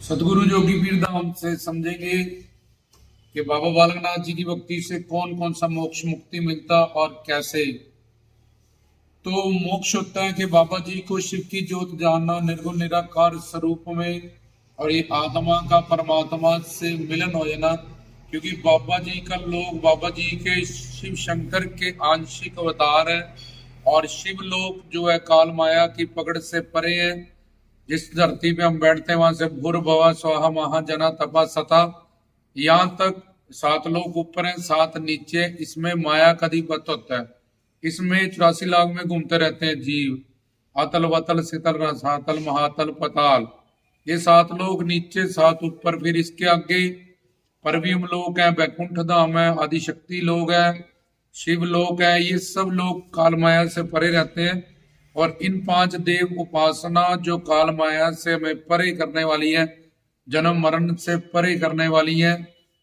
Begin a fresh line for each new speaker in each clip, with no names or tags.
सतगुरु जोगी पीर धाम से समझेंगे कि बाबा बालकनाथ जी की भक्ति से कौन कौन सा मोक्ष मुक्ति मिलता और कैसे। तो मोक्ष होता है कि बाबा जी को शिव की ज्योत जानना निर्गुण निराकार स्वरूप में, और ये आत्मा का परमात्मा से मिलन हो जाना। क्योंकि बाबा जी का लोग बाबा जी के शिव शंकर के आंशिक अवतार है, और शिव लोक जो है काल माया की पकड़ से परे है। जिस धरती पे हम बैठते हैं वहां से भूर भवा स्वाहा महाजना तपा सता, यहाँ तक 7 लोग ऊपर हैं 7 नीचे। इसमें माया का अधिपत होता है। इसमें 84 लाख में घूमते रहते हैं जीव। अतल वतल शीतल रसातल महातल पताल, ये 7 लोग नीचे 7 ऊपर। फिर इसके आगे परवीम लोग हैं, बैकुंठ धाम है, आदिशक्ति लोग है, शिव लोग है। ये सब लोग काल माया से परे रहते हैं। और इन 5 देव उपासना जो काल माया से हमें परे करने वाली है, जन्म मरण से परे करने वाली है,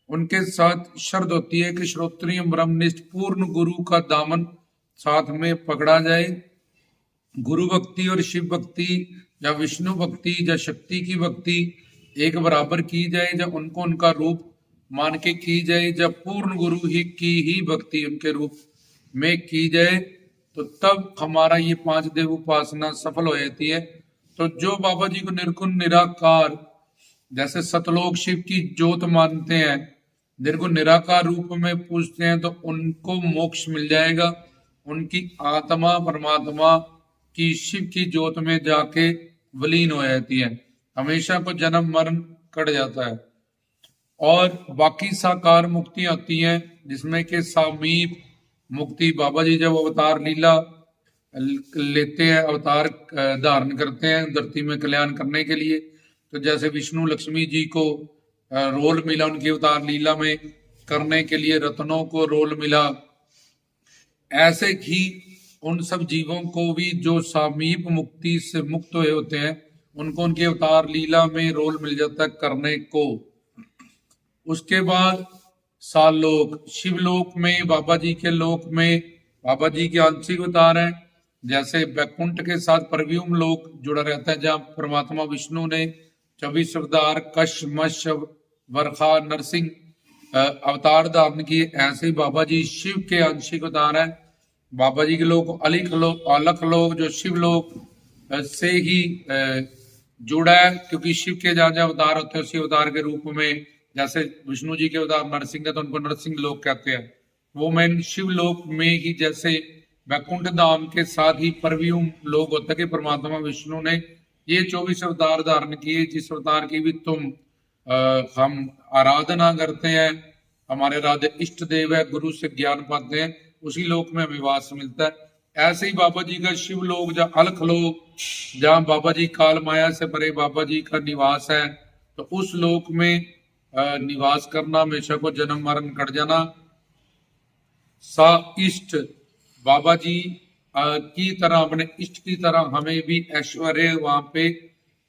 उनके साथ शर्त होती है कि श्रोत्रिय ब्रह्मनिष्ठ पूर्ण गुरु का दामन साथ में पकड़ा जाए। गुरु भक्ति और शिव भक्ति या विष्णु भक्ति या शक्ति की भक्ति एक बराबर की जाए, जब उनको उनका रूप मान के की जाए, जब पूर्ण गुरु ही की ही भक्ति उनके रूप में की जाए, तो तब हमारा ये 5 देव उपासना सफल हो जाती है। तो जो बाबा जी को निर्गुण निराकार जैसे सतलोक शिव की ज्योत मानते हैं, निर्गुण निराकार रूप में पूजते हैं, तो उनको मोक्ष मिल जाएगा। उनकी आत्मा परमात्मा की शिव की ज्योत में जाके विलीन हो जाती है, हमेशा को जन्म मरण कट जाता है। और बाकी साकार मुक्ति होती हैं, जिसमें कि सामीप मुक्ति बाबा जी जब अवतार लीला लेते हैं, अवतार धारण करते हैं धरती में कल्याण करने के लिए, तो जैसे विष्णु लक्ष्मी जी को रोल मिला उनकी अवतार लीला में करने के लिए, रत्नों को रोल मिला, ऐसे ही उन सब जीवों को भी जो सामीप मुक्ति से मुक्त हुए होते हैं, उनको उनकी अवतार लीला में रोल मिल जाता है करने को। उसके बाद सालोक शिवलोक में, बाबा जी के लोक में बाबा जी के आंशिक अवतार हैं। जैसे बैकुंठ के साथ परव्यूम लोक जुड़ा रहता है, जहाँ परमात्मा विष्णु ने 24 अवतार कश मश वर्षा नरसिंह अवतार धारण किए, ऐसे ही बाबा जी शिव के आंशिक अवतार हैं। बाबा जी के लोग अलख लोग जो शिव लोक से ही जुड़ा है, क्योंकि शिव के जहाँ जहाँ अवतार होते हैं उसी अवतार के रूप में, जैसे विष्णु जी के अवतार नरसिंह है तो उनको नरसिंह लोक कहते हैं। वो मैं शिव लोक में ही जैसे वैकुंठ धाम के साथ ही परव्यूम लोग होता है कि परमात्मा विष्णु ने ये 24 अवतार धारण किए, जिस अवतार की भी हम आराधना करते हैं, हमारे राधे इष्ट देव है, गुरु से ज्ञान पाते हैं, उसी लोक में हमें वास मिलता है। ऐसे ही बाबा जी का शिव लोक जहाँ अलख लोक, जहाँ बाबा जी काल माया से परे बाबा जी का निवास है, तो उस लोक में निवास करना, हमेशा को जन्म मरण कट जाना। सा इष्ट बाबा जी की तरह, अपने इष्ट की तरह हमें भी ऐश्वर्य वहां पे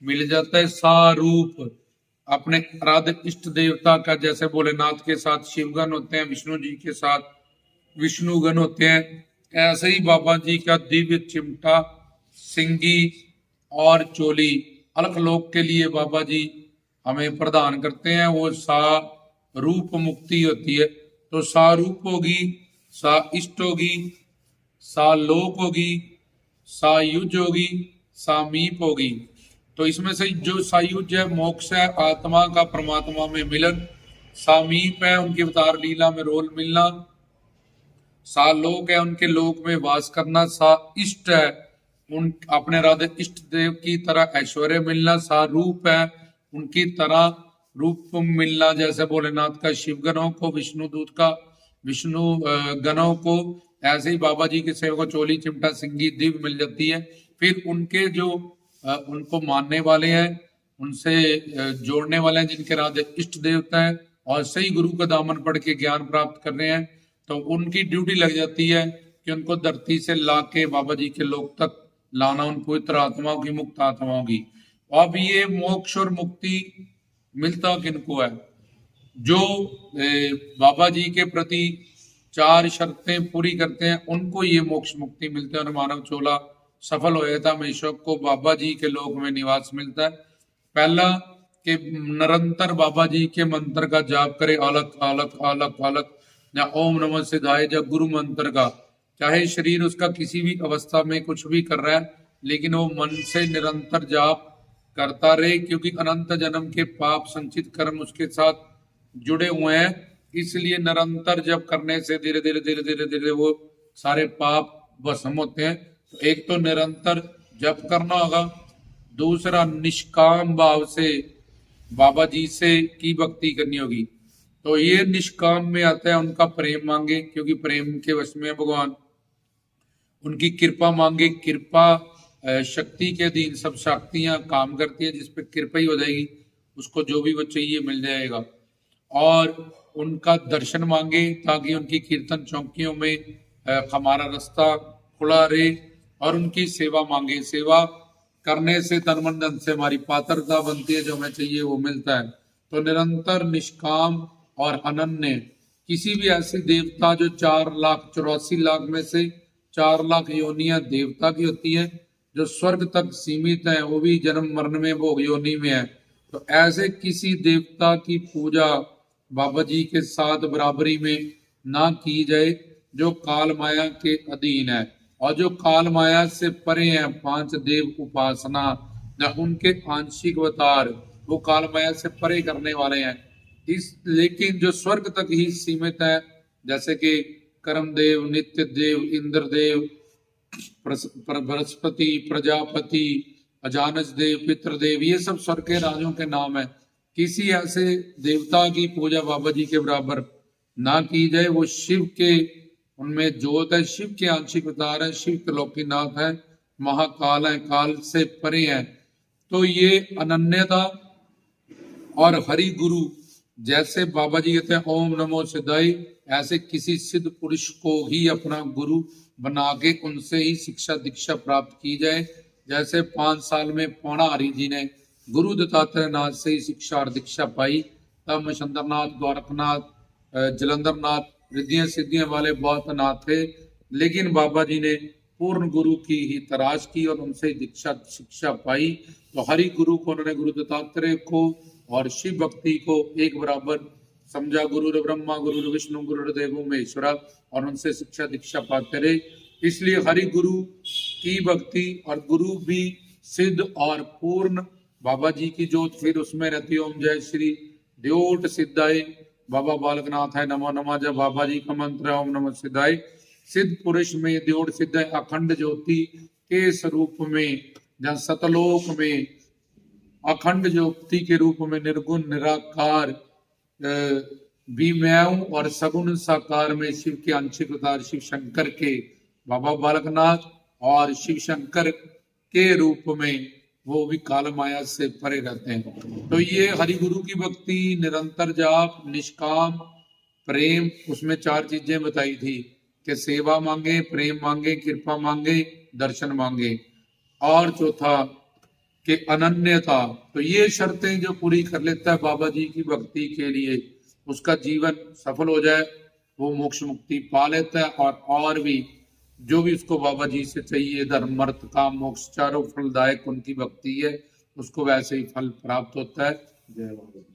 मिल जाता है। सारूप अपने आराध्य इष्ट देवता का, जैसे भोलेनाथ के साथ शिवगण होते हैं, विष्णु जी के साथ विष्णुगण होते हैं, ऐसे ही बाबा जी का दिव्य चिमटा, सिंगी और चोली अलख लोक के लिए बाबा जी हमें प्रदान करते हैं। वो सा रूप मुक्ति होती है। तो सा रूप होगी, सा इष्ट होगी, सा लोक होगी, सा युज होगी, सामीप होगी। तो इसमें से जो सायुज है मोक्ष है, आत्मा का परमात्मा में मिलन। सामीप है उनकी अवतार लीला में रोल मिलना। सा लोक है उनके लोक में वास करना। सा इष्ट है उन अपने राधे इष्ट देव की तरह ऐश्वर्य मिलना। सा रूप है उनकी तरह रूप मिलना, जैसे भोलेनाथ का शिवगणों को, विष्णु दूत का विष्णु गणों को, ऐसे ही बाबा जी के सेवक को चोली चिमटा सिंगी दिव्य मिल जाती है। फिर उनके जो उनको मानने वाले हैं, उनसे जोड़ने वाले हैं, जिनके राधे इष्ट देवता है और सही गुरु का दामन पढ़ के ज्ञान प्राप्त कर रहे हैं, तो उनकी ड्यूटी लग जाती है कि उनको धरती से ला के बाबा जी के लोक तक लाना, उन पवित्र आत्माओं की, मुक्त आत्माओं की। अब ये मोक्ष और मुक्ति मिलता किनको है? जो बाबा जी के प्रति 4 शर्तें पूरी करते हैं, उनको ये मोक्ष मुक्ति मिलते हैं और मानव चोला सफल हो जाता है। हमेशा को बाबा जी के लोक में निवास मिलता है। पहला कि निरंतर बाबा जी के मंत्र का जाप करे, अलग अलग अलग अलग, या ओम नमः शिवाय या गुरु मंत्र का, चाहे शरीर उसका किसी भी अवस्था में कुछ भी कर रहा है, लेकिन वो मन से निरंतर जाप करता रहे, क्योंकि अनंत जन्म के पाप संचित कर्म उसके साथ जुड़े हुए हैं। इसलिए निरंतर जप करने से धीरे धीरे धीरे धीरे धीरे वो सारे पाप भस्म होते हैं। तो एक तो निरंतर जप करना होगा, दूसरा निष्काम भाव से बाबा जी से की भक्ति करनी होगी। तो ये निष्काम में आता है उनका प्रेम मांगे, क्योंकि प्रेम के वश में भगवान, उनकी कृपा मांगे, कृपा शक्ति के अधीन सब शक्तियां काम करती है, जिस पे कृपा ही हो जाएगी उसको जो भी वो चाहिए मिल जाएगा। और उनका दर्शन मांगे ताकि उनकी कीर्तन चौकियों में हमारा रास्ता खुला रहे, और उनकी सेवा मांगे, सेवा करने से तन मन धन से हमारी पात्रता बनती है, जो हमें चाहिए वो मिलता है। तो निरंतर निष्काम और अनन्य किसी भी ऐसे देवता जो 4,84,00,000 में से 4 लाख योनियां देवता की होती है, जो स्वर्ग तक सीमित है, वो भी जन्म मरण में भोग योनि में है। तो ऐसे किसी देवता की पूजा बाबा जी के साथ बराबरी में ना की जाए, जो काल माया के अधीन है और जो काल माया से परे हैं। 5 देव उपासना न उनके आंशिक अवतार, वो काल माया से परे करने वाले हैं। लेकिन जो स्वर्ग तक ही सीमित है, जैसे कि कर्मदेव, नित्य देव, इंद्रदेव, बृहस्पति, प्रजापति, अजानज देव, पितृदेव, ये सब स्वर्ग के राजों के नाम है। किसी ऐसे देवता की पूजा बाबा जी के बराबर ना की जाए। वो शिव के, उनमें जोत है, शिव के आंशिक अवतार है, शिव त्रिलोकीनाथ है, महाकाल है, काल से परे है। तो ये अनन्यता और हरि गुरु, जैसे बाबा जी कहते हैं ओम नमो सिद्धाय, ऐसे किसी सिद्ध पुरुष को ही अपना गुरु बना के उनसे ही शिक्षा दीक्षा प्राप्त की जाए। जैसे 5 साल में पौना हरि जी ने गुरु दत्तात्रेय नाथ से ही शिक्षा और दीक्षा पाई, तब मच्छंद्रनाथ, द्वारकनाथ, जलंधरनाथ, रिद्धियां सिद्धियां वाले बहुत नाथ थे, लेकिन बाबा जी ने पूर्ण गुरु की ही तलाश की और उनसे दीक्षा शिक्षा पाई। तो हरि गुरु को उन्होंने, गुरु दत्तात्रेय को और शिव भक्ति को एक बराबर समझा। गुरु ब्रह्मा, गुरु विष्णु, गुरुदेवो महेश्वरा, और उनसे शिक्षा दीक्षा पाते रहे। इसलिए हरि गुरु की भक्ति और गुरु भी सिद्ध और पूर्ण बाबा जी की जोत फिर उसमें रहती है। ओम जय श्री द्योट सिद्धाय बाबा बालकनाथ है नमो नमः। जब बाबा जी का मंत्र है ओम नमः सिद्धाय, सिद्ध पुरुष में द्योट सिद्ध है, अखंड ज्योति के स्वरूप में, जहाँ सतलोक में अखंड ज्योति के रूप में निर्गुण निराकार भी मैं हूं, और सगुण साकार में शिव के आंशिक अवतार शिव शंकर के बाबा बालकनाथ और शिव शंकर के रूप में वो भी काल माया से परे रहते हैं। तो ये हरि गुरु की भक्ति, निरंतर जाप, निष्काम प्रेम, उसमें 4 चीजें बताई थी कि सेवा मांगे, प्रेम मांगे, कृपा मांगे, दर्शन मांगे, और चौथा कि अनन्यता। तो ये शर्तें जो पूरी कर लेता है बाबा जी की भक्ति के लिए, उसका जीवन सफल हो जाए, वो मोक्ष मुक्ति पा लेता है। और भी जो भी उसको बाबा जी से चाहिए, धर्म अर्थ काम मोक्ष चारों फलदायक उनकी भक्ति है, उसको वैसे ही फल प्राप्त होता है। जय बाबा।